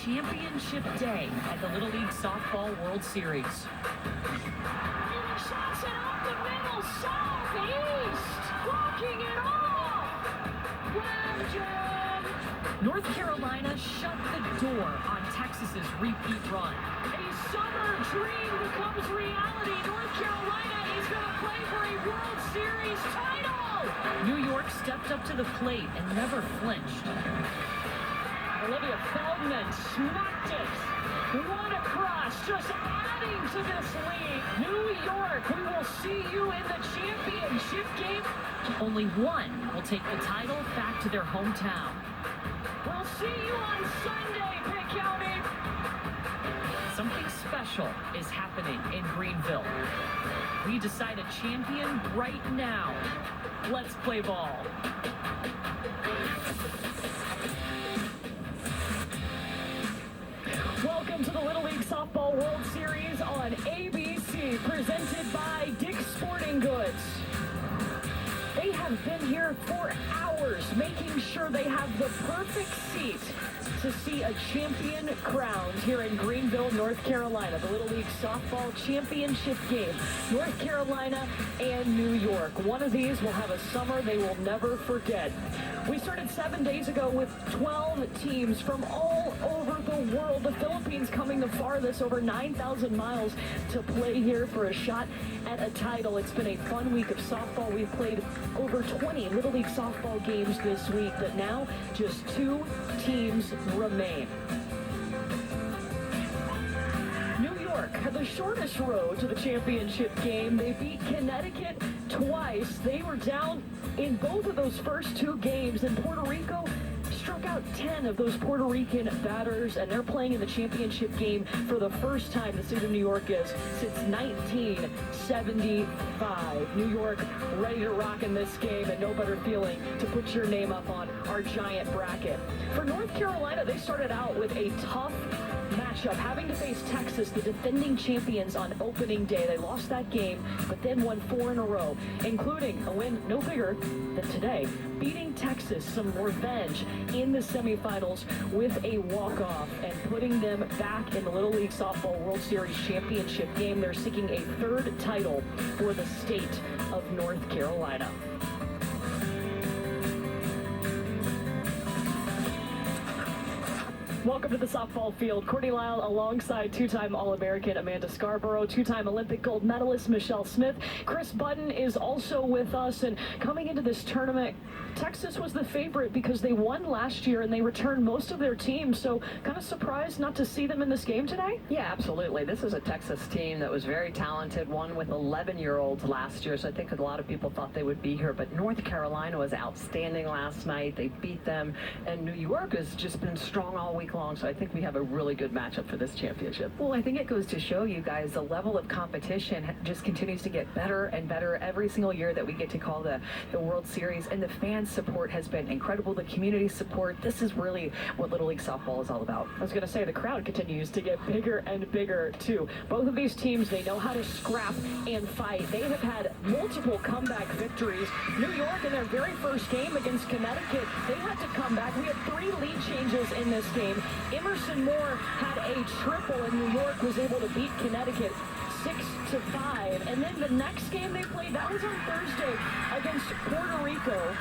championship day at the Little League Softball World Series. Shots it up the middle, southeast, blocking it off. Legend. North Carolina shut the door on Texas's repeat run. A summer dream becomes reality. North Carolina is going to play for a World Series title. New York stepped up to the plate and never flinched. Olivia Feldman smacked it. One across, just adding to this lead. New York, we will see you in the championship game. Only one will take the title back to their hometown. We'll see you on Sunday, Pitt County. Something special is happening in Greenville. We decide a champion right now. Let's play ball. Welcome to the Little League Softball World Series on ABC, presented by Dick's Sporting Goods. They have been here for hours, making sure they have the perfect seat to see a champion crowned here in Greenville, North Carolina. The Little League Softball Championship game. North Carolina and New York. One of these will have a summer they will never forget. We started 7 days ago with 12 teams from all over the world. The Philippines coming the farthest, over 9,000 miles to play here for a shot at a title. It's been a fun week of softball. We've played over 20 Little League softball games this week, but now just 2 teams remain. New York had the shortest road to the championship game. They beat Connecticut twice. They were down in both of those first 2 games, and Puerto Rico struck out 10 of those Puerto Rican batters, and they're playing in the championship game for the first time the state of New York is since 1975. New York ready to rock in this game, and no better feeling to put your name up on our giant bracket. For North Carolina, they started out with a tough matchup, having to face Texas, the defending champions, on opening day. They lost that game, but then won 4 in a row, including a win no bigger than today, beating Texas, some revenge in the semifinals with a walk-off and putting them back in the Little League Softball World Series championship game. They're seeking a 3rd title for the state of North Carolina. Welcome to the softball field. Courtney Lyle alongside 2-time All-American Amanda Scarborough, 2-time Olympic gold medalist Michelle Smith. Chris Button is also with us, and coming into this tournament, Texas was the favorite because they won last year and they returned most of their team, so kind of surprised not to see them in this game today? Yeah, absolutely. This is a Texas team that was very talented, won with 11-year-olds last year, so I think a lot of people thought they would be here, but North Carolina was outstanding last night. They beat them, and New York has just been strong all week long, so I think we have a really good matchup for this championship. Well, I think it goes to show you guys the level of competition just continues to get better and better every single year that we get to call the World Series, and the fan support has been incredible. The community support, this is really what Little League Softball is all about. I was going to say, the crowd continues to get bigger and bigger too. Both of these teams, they know how to scrap and fight. They have had multiple comeback victories. New York, in their very first game against Connecticut, they had to come back. We had 3 lead changes in this game. Emerson Moore had a triple, and New York was able to beat Connecticut 6-5. And then the next game they played, that was on Thursday against Puerto Rico.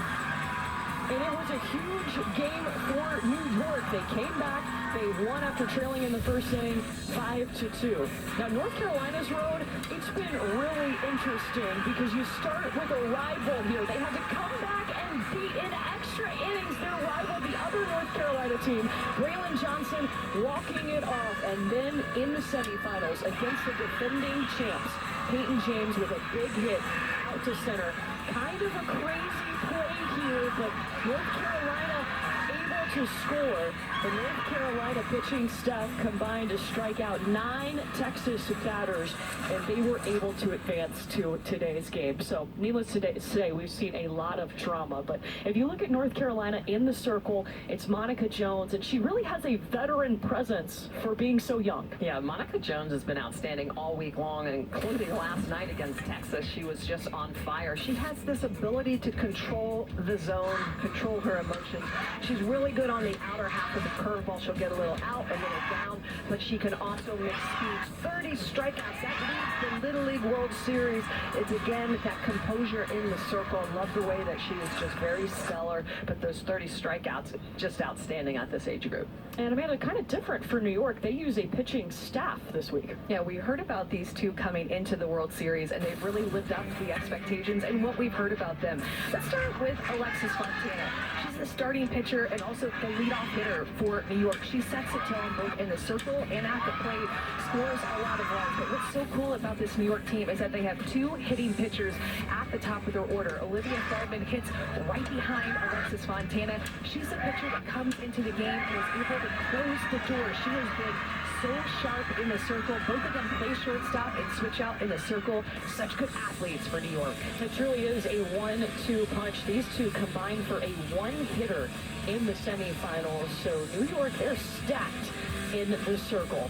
And it was a huge game for New York. They came back, they won after trailing in the first inning 5-2. Now, North Carolina's road, it's been really interesting because you start with a rival here. They had to come back and beat in extra innings their rival, the other North Carolina team, Braylon Johnson, walking it off. And then in the semifinals against the defending champs, Peyton James with a big hit out to center. Kind of a crazy play here, but North Carolina able to score. The North Carolina pitching staff combined to strike out 9 Texas batters, and they were able to advance to today's game. So needless to say, we've seen a lot of drama, but if you look at North Carolina in the circle, it's Monica Jones, and she really has a veteran presence for being so young. Yeah, Monica Jones has been outstanding all week long, including last night against Texas. She was just on fire. She has this ability to control the zone, control her emotions. She's really good good on the outer half of the curveball. She'll get a little out, a little down, but she can also mix speeds. 30 strikeouts. That leads the Little League World Series. It's, again, that composure in the circle. I love the way that she is just very stellar, but those 30 strikeouts, just outstanding at this age group. And Amanda, kind of different for New York. They use a pitching staff this week. Yeah, we heard about these two coming into the World Series, and they've really lived up to the expectations and what we've heard about them. Let's start with Alexis Fontana. She's the starting pitcher and also the leadoff hitter for New York. She sets the tone both in the circle and at the plate, scores a lot of runs. But what's so cool about this New York team is that they have two hitting pitchers at the top of their order. Olivia Feldman hits right behind Alexis Fontana. She's a pitcher that comes into the game and is able to close the door. She has been so sharp in the circle. Both of them play shortstop and switch out in the circle. Such good athletes for New York. It truly is a 1-2 punch. These two combined for a one-hitter in the semifinals. So New York, they're stacked in the circle.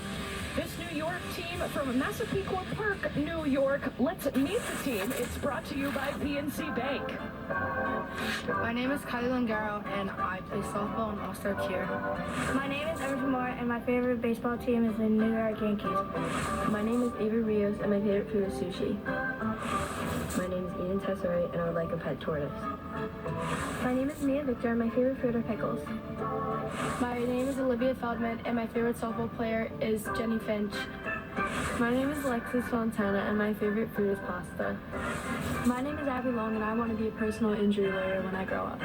This New York team from Massapequa Park, New York. Let's meet the team. It's brought to you by PNC Bank. My name is Kylie Langaro, and I play softball and All-Star cheer. My name is Emerson Moore, and my favorite baseball team is the New York Yankees. My name is Ava Rios, and my favorite food is sushi. My name is Eden Tessari, and I would like a pet tortoise. My name is Mia Victor, and my favorite food are pickles. My name is Olivia Feldman, and my favorite softball player is Jenny Finch. My name is Alexis Fontana, and my favorite food is pasta. My name is Abby Long, and I want to be a personal injury lawyer when I grow up.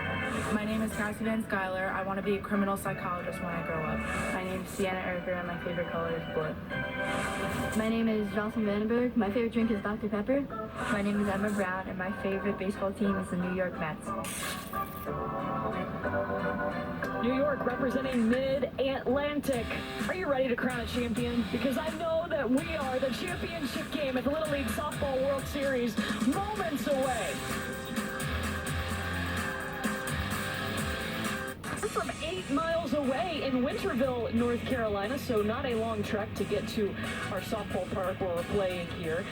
My name is Cassie Van Schuyler. I want to be a criminal psychologist when I grow up. My name is Sienna Erica, and my favorite color is blue. My name is Jocelyn Vandenberg. My favorite drink is Dr. Pepper. My name is Emma Brown, and my favorite baseball team is the New York Mets. New York representing Mid-Atlantic. Are you ready to crown a champion? Because I know that we are. The championship game at the Little League Softball World Series, moments away. We're from 8 miles away in Winterville, North Carolina, so not a long trek to get to our softball park where we're playing here.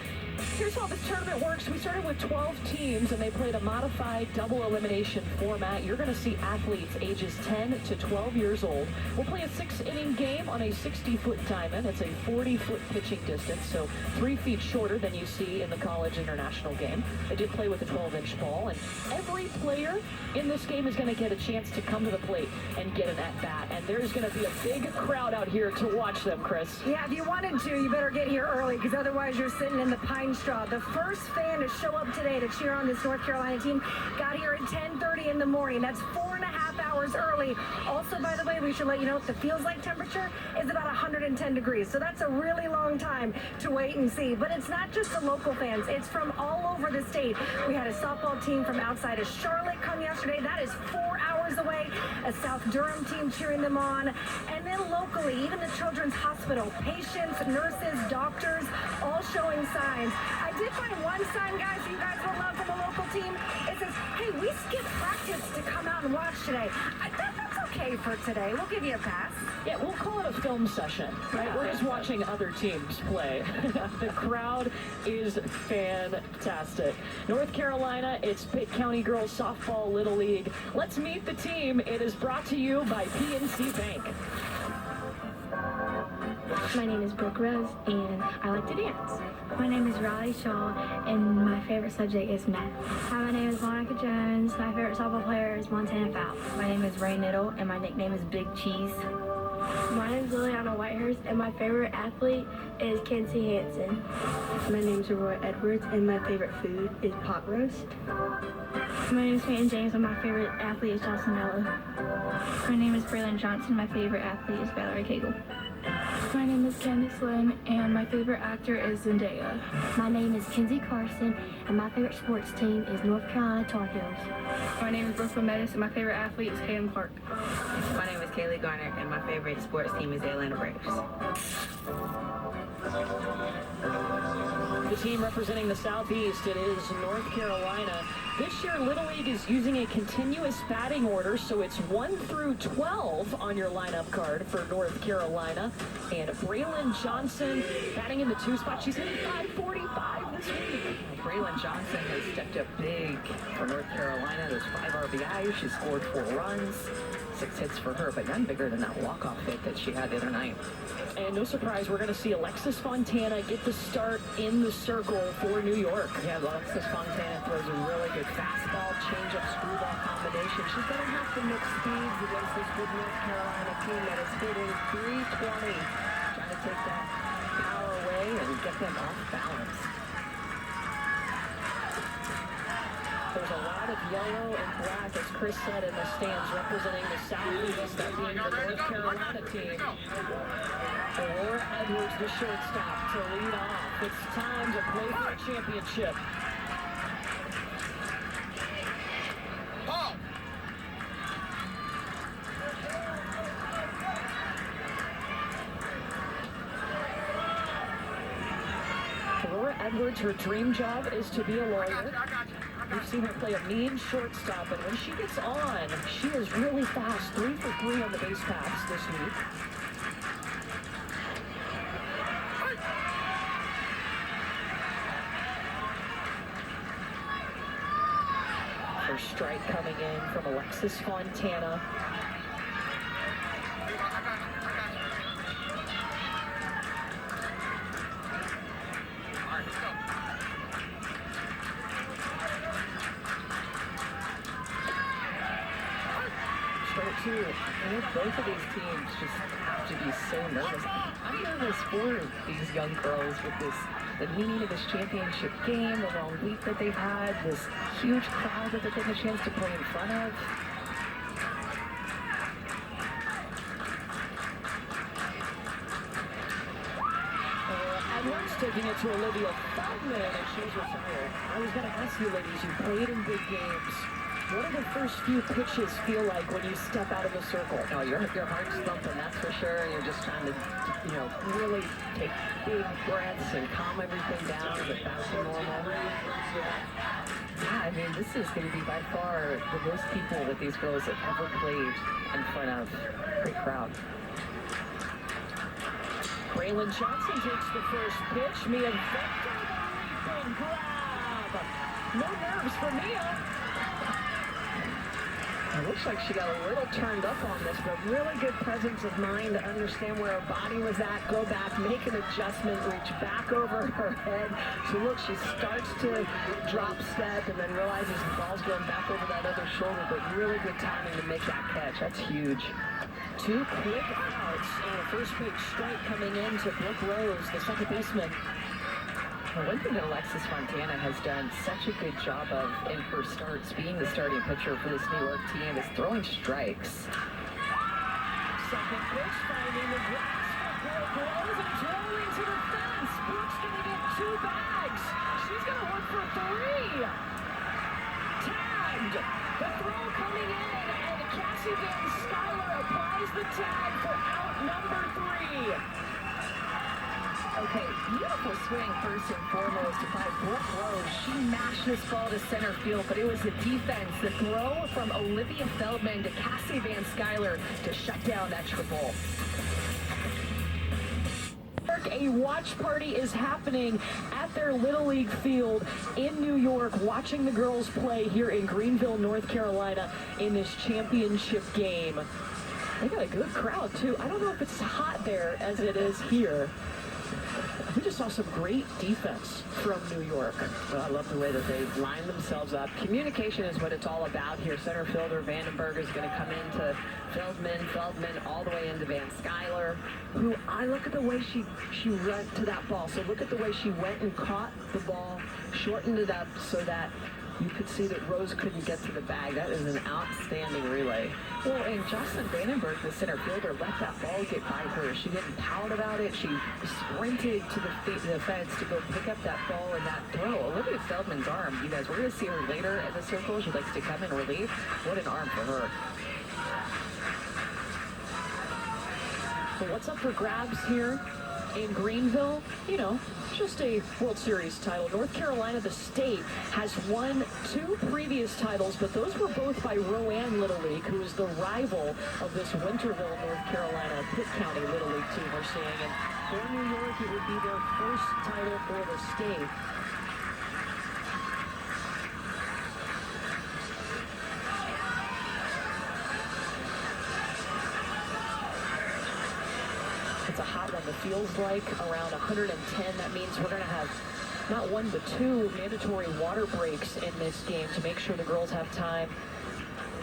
Here's how this tournament works. We started with 12 teams, and they played a modified double elimination format. You're going to see athletes ages 10 to 12 years old. We'll play a 6-inning game on a 60-foot diamond. It's a 40-foot pitching distance, so 3 feet shorter than you see in the college international game. They did play with a 12-inch ball, and every player in this game is going to get a chance to come to the plate and get an at-bat. And there's going to be a big crowd out here to watch them, Chris. Yeah, if you wanted to, you better get here early, because otherwise you're sitting in the pine straw. The first fan to show up today to cheer on this North Carolina team got here at 10:30 in the morning. That's 4.5 hours early. Also, by the way, we should let you know the feels like temperature is about 110 degrees. So that's a really long time to wait and see. But it's not just the local fans. It's from all over the state. We had a softball team from outside of Charlotte come yesterday. That is 4 hours away. A South Durham team cheering them on. And then locally, even the Children's Hospital, patients, nurses, doctors, all showing signs. I did find one sign, guys, you guys will love from a local team. It says, hey, we skipped practice to come out and watch today. That's okay for today. We'll give you a pass. Yeah, we'll call it a film session, right? We're just watching other teams play. The crowd is fantastic. North Carolina, it's Pitt County Girls Softball Little League. Let's meet the team. It is brought to you by PNC Bank. My name is Brooke Rose, and I like to dance. My name is Riley Shaw, and my favorite subject is math. Hi, my name is Monica Jones. My favorite softball player is Montana Fowl. My name is Ray Niddle, and my nickname is Big Cheese. My name is Liliana Whitehurst, and my favorite athlete is Kenzie Hansen. My name is Aurora Edwards, and my favorite food is pot roast. My name is Peyton James, and my favorite athlete is Jocelyn Mello. My name is Braylon Johnson. My favorite athlete is Valerie Cagle. My name is Candice Lynn, and my favorite actor is Zendaya. My name is Kenzie Carson, and my favorite sports team is North Carolina Tar Heels. My name is Brooklyn Metis, and my favorite athlete is Hayden Clark. My name is Kaylee Garner, and my favorite sports team is the Atlanta Braves. The team representing the Southeast, it is North Carolina. This year, Little League is using a continuous batting order, so it's 1 through 12 on your lineup card for North Carolina. And Braylon Johnson batting in the 2 spot. She's hitting .545 this week. Braylon Johnson has stepped up big for North Carolina. Those 5 RBIs. She scored 4 runs. 6 hits for her, but none bigger than that walk-off hit that she had the other night. And no surprise, we're going to see Alexis Fontana get the start in the circle for New York. Yeah, Alexis Fontana throws a really good fastball, change-up, screwball combination. She's going to have to mix speeds against this good North Carolina team that is hitting .320. Trying to take that power away and get them off balance. There's a lot of yellow and black, as Chris said, in the stands, representing the Southeast, that being the North Carolina team. Aurora Edwards, the shortstop, to lead off. It's time to play for a championship. Aurora Edwards, her dream job is to be a lawyer. We've seen her play a mean shortstop, and when she gets on, she is really fast. 3 for 3 on the base paths this week. First strike coming in from Alexis Fontana. I think both of these teams just have to be so nervous. I'm nervous for these young girls with the meaning of this championship game, the long week that they've had, this huge crowd that they're getting a chance to play in front of. Edwards taking it to Olivia Feldman, and she's retired. I was going to ask you, ladies, you played in big games. What do the first few pitches feel like when you step out of the circle? Oh, your heart's thumping, that's for sure. You're just trying to, really take big breaths and calm everything down, get back to normal. Yeah, I mean, this is going to be by far the most people that these girls have ever played in front of. Great crowd. Braylon Johnson takes the first pitch. Mia Vector, the leaping grab. No nerves for Mia. It looks like she got a little turned up on this, but really good presence of mind to understand where her body was at, go back, make an adjustment, reach back over her head. So look, she starts to drop step and then realizes the ball's going back over that other shoulder, but really good timing to make that catch. That's huge. 2 quick outs and a first pitch strike coming in to Brooke Rose, the second baseman. Well, one thing that Alexis Fontana has done such a good job of in her starts, being the starting pitcher for this New York team, is throwing strikes. Second pitch, finding the grass for Brooke Rose, and it's rolling to the fence. Brooke's going to get 2 bags. She's going to look for 3. Tagged. The throw coming in, and Cassie Van Skyler applies the tag for out number 3. Okay, beautiful swing first and foremost by Brooke Rose. She mashed this ball to center field, but it was the defense, the throw from Olivia Feldman to Cassie Van Skyler to shut down that triple. A watch party is happening at their Little League field in New York, watching the girls play here in Greenville, North Carolina in this championship game. They got a good crowd, too. I don't know if it's hot there as it is here. We just saw some great defense from New York. Well, I love the way that they line themselves up. Communication is what it's all about here. Center fielder Vandenberg is going to come into Feldman all the way into Van Skyler, who I look at the way she ran to that ball. So look at the way she went and caught the ball, shortened it up so that you could see that Rose couldn't get to the bag. That is an outstanding relay. Well, and Jocelyn Vandenberg, the center fielder, let that ball get by her. She didn't pout about it. She sprinted to the fence to go pick up that ball and that throw. Olivia Feldman's arm, you guys, we're going to see her later in the circle. She likes to come in relief. What an arm for her. Well, what's up for grabs here in Greenville? Just a World Series title. North Carolina, the state, has won 2 previous titles, but those were both by Rowan Little League, who is the rival of this Winterville, North Carolina, Pitt County Little League team we're seeing. And for New York, it would be their first title for the state. It's a hot one. It feels like around 110. That means we're going to have not 1 but 2 mandatory water breaks in this game to make sure the girls have time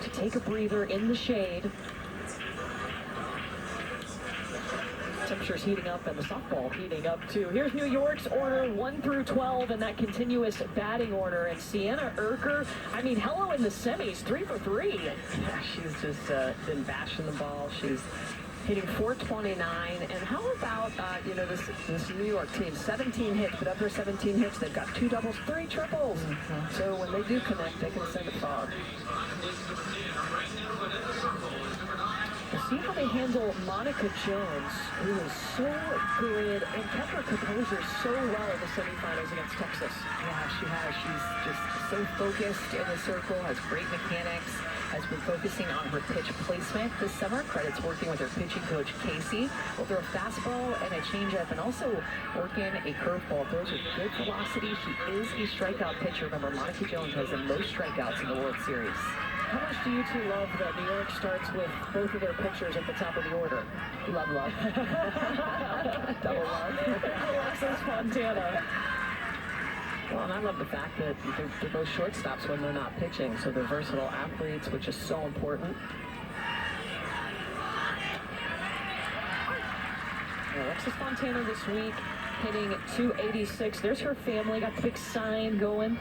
to take a breather in the shade. Temperature's heating up and the softball heating up too. Here's New York's order 1 through 12 and that continuous batting order. And Sienna Erker, I mean, hello in the semis, 3 for 3. Yeah, she's just been bashing the ball. She's hitting .429. And how about, this New York team, 17 hits, but of their 17 hits, they've got 2 doubles, 3 triples. So when they do connect, they can send it far. See how they handle Monica Jones, who is so good and kept her composure so well in the semifinals against Texas. Yeah, she has. She's just so focused in the circle, has great mechanics, has been focusing on her pitch placement this summer. Credits working with her pitching coach, Casey. Will throw a fastball and a changeup, and also working a curveball. Throws with good velocity. She is a strikeout pitcher. Remember, Monica Jones has the most strikeouts in the World Series. How much do you two love that New York starts with both of their pitchers at the top of the order? Love. Double love. Alexis Fontana. Well, and I love the fact that they're both shortstops when they're not pitching, so they're versatile athletes, which is so important. Alexis Fontana this week hitting .286. There's her family. Got the big sign going.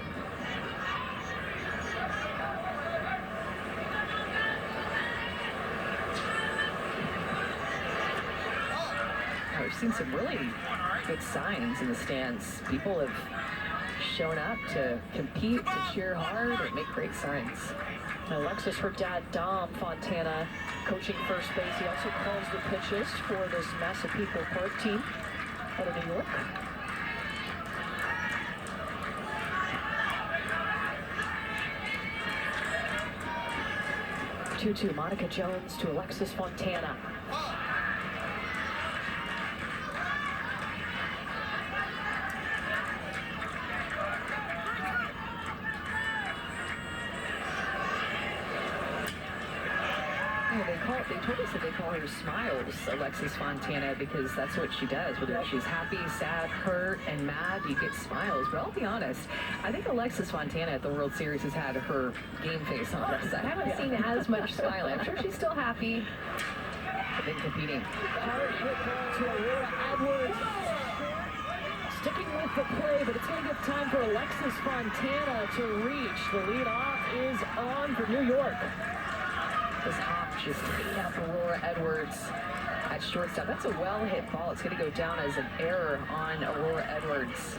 We've seen some really good signs in the stands. People have shown up to compete, to cheer hard, and make great signs. Alexis, her dad, Dom Fontana, coaching first base. He also calls the pitches for this Massapequa Park team out of New York. Two-two, Monica Jones to Alexis Fontana. They told us that they call her Smiles, Alexis Fontana, because that's what she does. Whether she's happy, sad, hurt, and mad, you get smiles. But I'll be honest, I think Alexis Fontana at the World Series has had her game face on us. I haven't seen as much smiling. I'm sure she's still happy. Been competing. Hard hit ball to Aurora Edwards. Sticking with the play, but it's going to give time for Alexis Fontana to reach. The lead off is on for New York. This hop just ate up Aurora Edwards at shortstop. That's a well-hit ball. It's going to go down as an error on Aurora Edwards.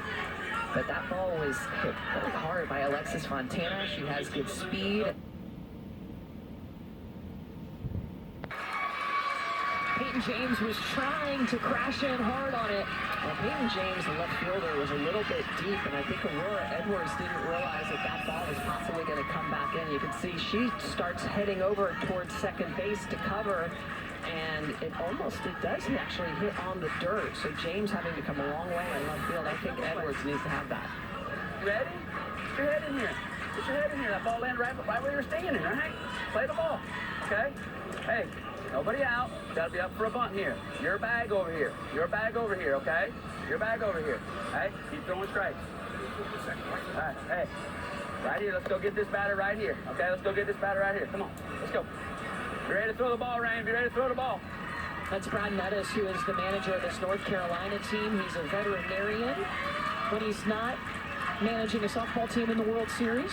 But that ball was hit really hard by Alexis Fontana. She has good speed. Peyton James was trying to crash in hard on it. Well, Peyton James, the left fielder, was a little bit deep, and I think Aurora Edwards didn't realize that that ball was possibly going to come back in. You can see she starts heading over towards second base to cover, and it does actually hit on the dirt. So James having to come a long way in left field. I think Edwards needs to have that. You ready? Get your head in here. Get your head in here. That ball landed right where you're standing, right? Play the ball, okay? Hey. Nobody out. Gotta be up for a bunt here. Your bag over here. Your bag over here, okay? Your bag over here. Hey, keep throwing strikes. All right, hey. Right here, let's go get this batter right here. Okay, let's go get this batter right here. Come on, let's go. Be ready to throw the ball, Rain. Be ready to throw the ball. That's Brad Nettis, who is the manager of this North Carolina team. He's a veterinarian, but he's not managing a softball team in the World Series.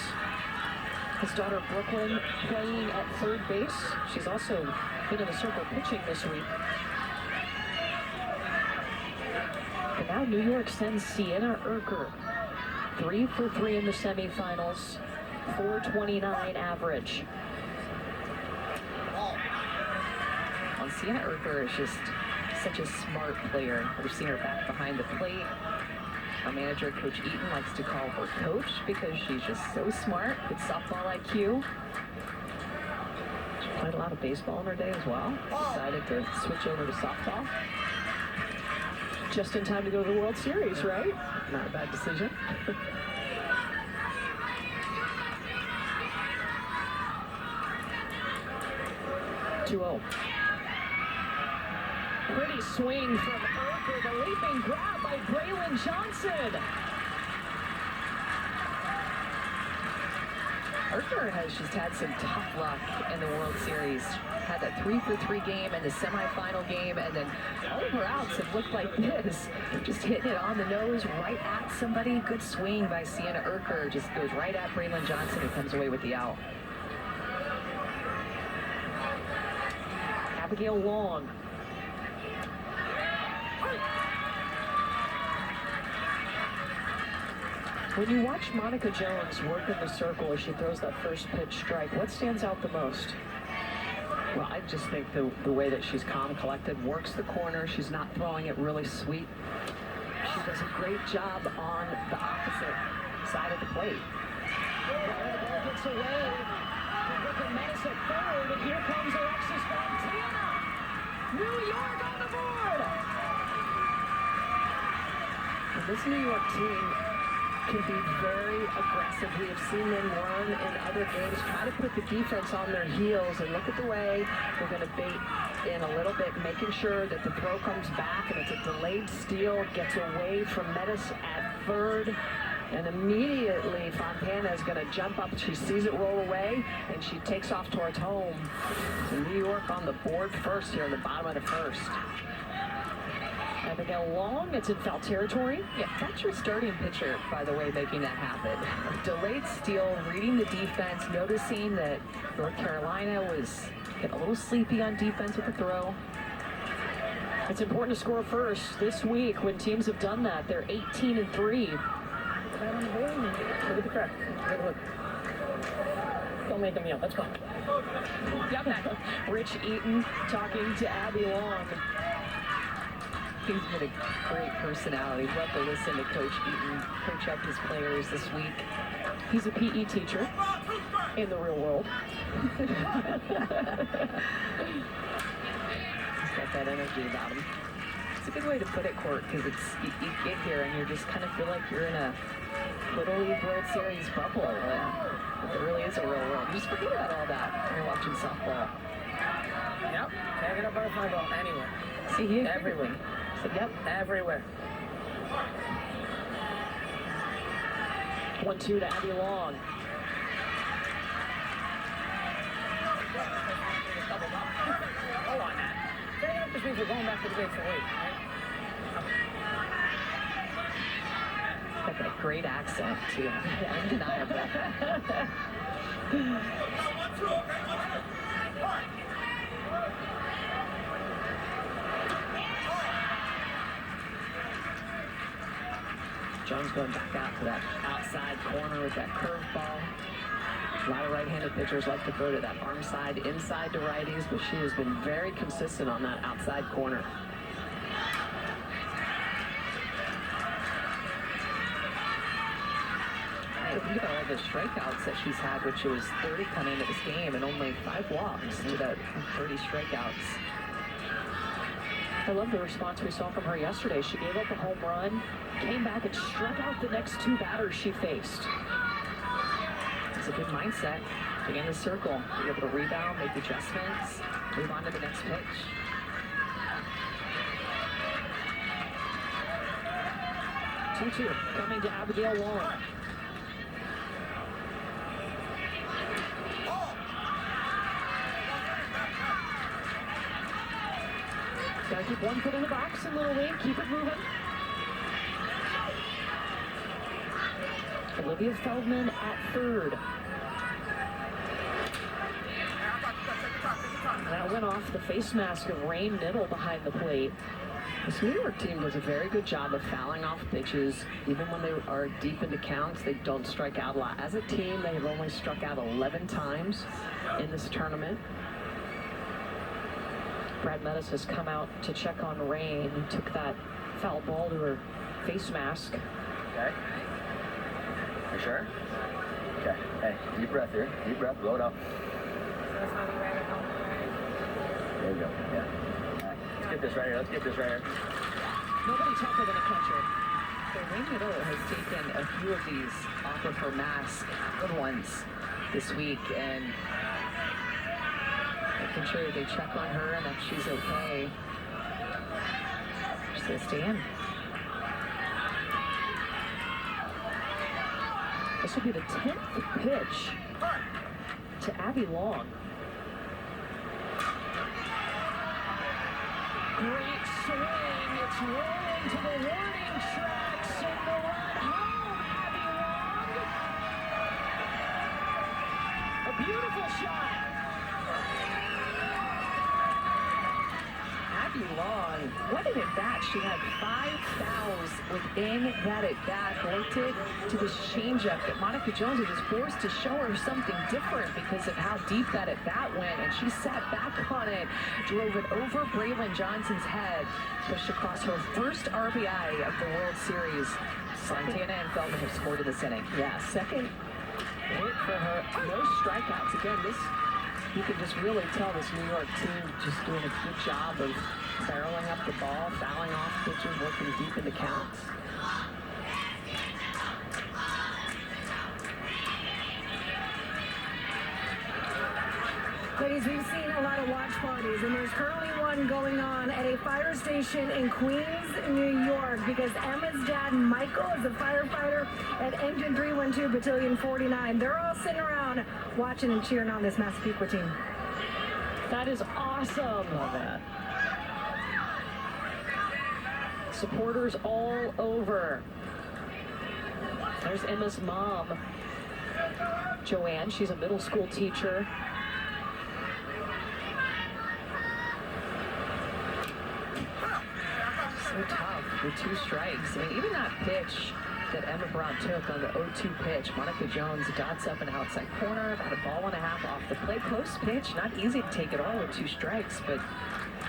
His daughter Brooklyn playing at third base. She's also been in the circle pitching this week. And now New York sends Sienna Erker. 3 for 3 in the semifinals. .429 average. Well, Sienna Erker is just such a smart player. We've seen her back behind the plate. Our manager, Coach Eaton, likes to call her Coach because she's just so smart. Good softball IQ. She played a lot of baseball in her day as well. Decided to switch over to softball. Just in time to go to the World Series, right? Not a bad decision. 2-0. Pretty swing from Erker. The leaping grab by Braylon Johnson. Erker has just had some tough luck in the World Series. Had that 3-for-3 game in the semifinal game, and then all of her outs have looked like this. Just hitting it on the nose, right at somebody. Good swing by Sienna Erker. Just goes right at Braylon Johnson, who comes away with the out. Abigail Long. When you watch Monica Jones work in the circle as she throws that first pitch strike, what stands out the most? Well, I just think the way that she's calm, collected, works the corner. She's not throwing it really sweet. She does a great job on the opposite side of the plate. Ball gets away. Brooklyn Menace at third, and here comes Alexis Fontana. New York on the board. And this New York team can be very aggressive. We have seen them run in other games, try to put the defense on their heels, and look at the way they're going to bait in a little bit, making sure that the throw comes back, and it's a delayed steal, gets away from Metis at third, and immediately Fontana is going to jump up. She sees it roll away, and she takes off towards home. So New York on the board first here in the bottom of the first. Abigail Long, it's in foul territory. Yeah, that's your starting pitcher, by the way, making that happen. Delayed steal, reading the defense, noticing that North Carolina was getting a little sleepy on defense with the throw. It's important to score first this week. When teams have done that, they're 18-3. Look at the crack. Take a look. Don't make them yell. Let's go. Yep. Rich Eaton talking to Abby Long. He's been a great personality. Love to listen to Coach Eaton coach up his players this week. He's a PE teacher in the real world. He's got that energy about him. It's a good way to put it, Court, because it's you get here and you just kind of feel like you're in a Little League World Series bubble. It really is a real world. You just forget about all that when you're watching softball. Yep. Can't get a butterfly ball anywhere. See here? Everywhere. So, yep. Everywhere. 1-2 to Abby Long. Hold on, Matt. That just means we're going back to the base for weight, right? Got that great accent, too. Undeniable. Jones going back out to that outside corner with that curveball. A lot of right-handed pitchers like to throw to that arm side, inside to righties, but she has been very consistent on that outside corner. Think about all the strikeouts that she's had, which was 30 coming into this game, and only 5 walks to that 30 strikeouts. I love the response we saw from her yesterday. She gave up a home run, came back and struck out the next 2 batters she faced. It's a good mindset. Be in the circle, be able to rebound, make adjustments, move on to the next pitch. Two coming to Abigail Long. Gotta keep one foot in the box in Little League, keep it moving. Olivia Feldman at third. That went off the face mask of Rain Niddle behind the plate. This New York team does a very good job of fouling off pitches. Even when they are deep into counts, they don't strike out a lot. As a team, they have only struck out 11 times in this tournament. Brad Metis has come out to check on Rain. He took that foul ball to her face mask. Okay. You sure? Okay. Hey, deep breath here. Deep breath. Blow it up. There you go. Yeah. All right. Let's get this right here. Let's get this right here. Nobody tougher than a catcher. So Rain Niddle has taken a few of these off of her mask, good ones, this week, and making sure they check on her and that she's okay. She's going to stay in. This will be the 10th pitch to Abby Long. Great swing. It's rolling to the warning tracks and the run home. Abby Long. A beautiful shot. Abby Long, what an at-bat. She had 5 fouls within that at-bat, linked it to this changeup that Monica Jones was forced to show her something different because of how deep that at-bat went, and she sat back on it, drove it over Braylon Johnson's head, pushed across her first RBI of the World Series. Santana and Feldman have scored in this inning. Yeah, second hit for her. No strikeouts. Again, this, you can just really tell this New York team just doing a good job of barreling up the ball, fouling off pitches, working deep into counts. Ladies, we've seen a lot of watch parties, and there's currently one going on at a fire station in Queens, New York, because Emma's dad, Michael, is a firefighter at Engine 312 Battalion 49. They're all sitting around watching and cheering on this Massapequa team. That is awesome. Love that. Supporters all over. There's Emma's mom, Joanne. She's a middle school teacher. So tough with 2 strikes. I mean, even that pitch that Emma Brown took on the 0-2 pitch, Monica Jones dots up an outside corner, about a ball and a half off the plate. Close pitch, not easy to take it all with 2 strikes, but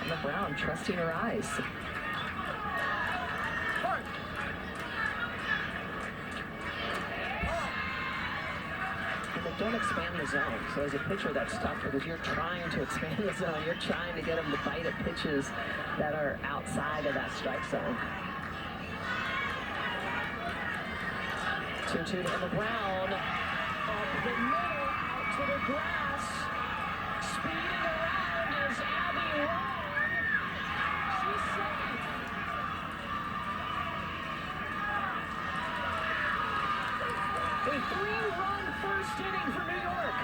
Emma Brown trusting her eyes. Don't expand the zone. So as a pitcher, that's tough because you're trying to expand the zone. You're trying to get them to bite at pitches that are outside of that strike zone. 2-2 to Emma Brown. Up the middle, out to the grass. Speeding around is Abby Long. She's safe. A 3-run first inning for New York.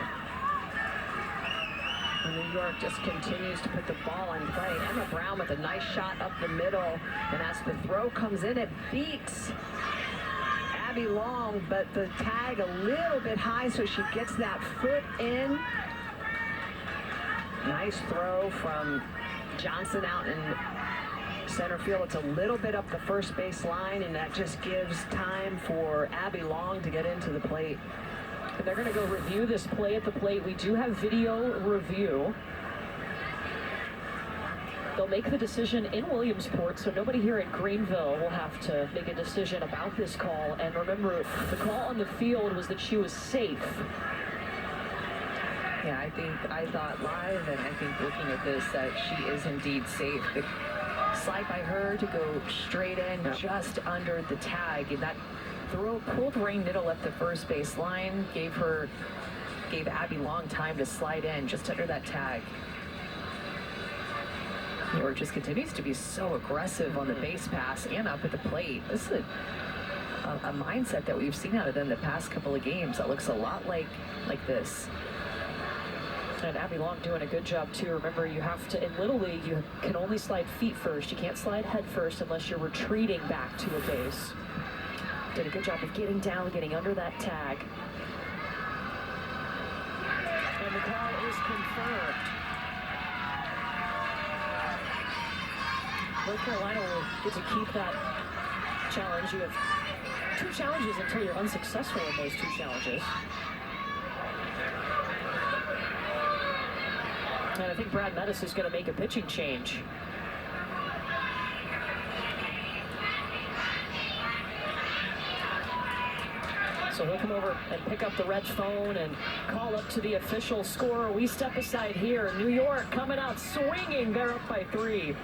And New York just continues to put the ball in play. Emma Brown with a nice shot up the middle. And as the throw comes in, it beats Abby Long, but the tag a little bit high, so she gets that foot in. Nice throw from Johnson out in center field. It's a little bit up the first base line, and that just gives time for Abby Long to get into the plate. And they're going to go review this play at the plate. We do have video review. They'll make the decision in Williamsport, so nobody here at Greenville will have to make a decision about this call. And remember, the call on the field was that she was safe. Yeah, I thought live, and I think looking at this, that she is indeed safe. The slide by her to go straight in, just under the tag, and that throw pulled Rain Niddle at the first base line, gave Abby Long time to slide in just under that tag. New York just continues to be so aggressive on the base pass and up at the plate. This is a mindset that we've seen out of them the past couple of games that looks a lot like this. And Abby Long doing a good job too. Remember, you have to, in Little League, you can only slide feet first. You can't slide head first unless you're retreating back to a base. Did a good job of getting down, getting under that tag. And the call is confirmed. North Carolina will get to keep that challenge. You have 2 challenges until you're unsuccessful in those 2 challenges. And I think Brad Metis is going to make a pitching change. So he'll come over and pick up the red phone and call up to the official scorer. We step aside here. New York coming out swinging. They're up by 3.